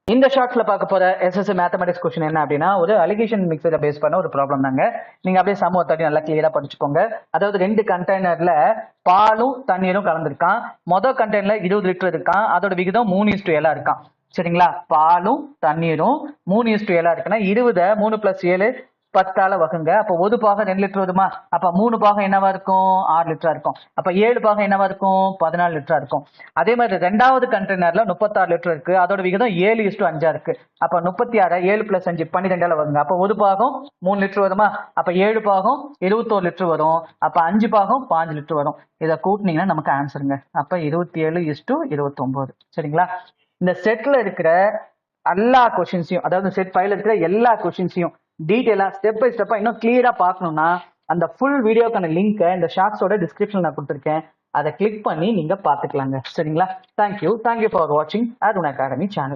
இந்த ஷார்ட்ஸ்ல பார்க்க போற எஸ்எஸ்சி மேத்தமெட்டிக்ஸ் கொஸ்டின் என்ன அப்படின்னா ஒரு அலிகேஷன் மிக்சரை பேஸ் பண்ண ஒரு ப்ராப்ளம் தாங்க. நீங்க அப்படியே சமூகத்தாட்டி நல்லா கிளியரா படிச்சுக்கோங்க. அதாவது 2 கண்டெய்னர்ல பாலும் தண்ணீரும் கலந்துருக்கான். மொதல் கண்டெய்னர்ல 20 லிட்டர் இருக்கான். அதோட விகிதம் 3:7 இருக்கான். சரிங்களா? பாலும் தண்ணீரும் 3:7 இருக்குன்னா 20 3 + 7 10ஆல வகுங்க. அப்போ ஒரு பாகம் 2 லிட்டர் வருமா? அப்ப 3 பாகம் என்னவா இருக்கும்? 6 லிட்டரா இருக்கும். அப்ப 7 பாகம் என்னவா இருக்கும்? 14 லிட்டரா இருக்கும். அதே மாதிரி 2வது கண்டெய்னர்ல 36 லிட்டர் இருக்கு. அதோட விகிதம் 7:5 இருக்கு. அப்ப 36 7 + 5 12ஆல வகுங்க. அப்ப ஒரு பாகம் 3 லிட்டர் வருமா? அப்ப 7 பாகம் 21 லிட்டர் வரும். அப்ப 5 பாகம் 5 லிட்டர் வரும். இதை கூட்டினீங்கன்னா நமக்கு ஆன்சருங்க. அப்ப 27:29. சரிங்களா? இந்த செட்ல இருக்கிற எல்லா கொஸ்டின்ஸையும், அதாவது செட் 5ல இருக்கிற எல்லா கொஸ்டின்ஸையும் டீடைலா ஸ்டெப் பை ஸ்டெப்பா இன்னும் கிளியரா பார்க்கணும்னா அந்த ஃபுல் வீடியோக்கான லிங்கை இந்த ஷார்ட்ஸோட டிஸ்கிரிப்ஷன்ல நான் கொடுத்துருக்கேன். அதை கிளிக் பண்ணி நீங்க பாத்துக்கலாங்க. சரிங்களா? தேங்க்யூ ஃபார் வாட்சிங் அருண் அகாடமி சேனல்.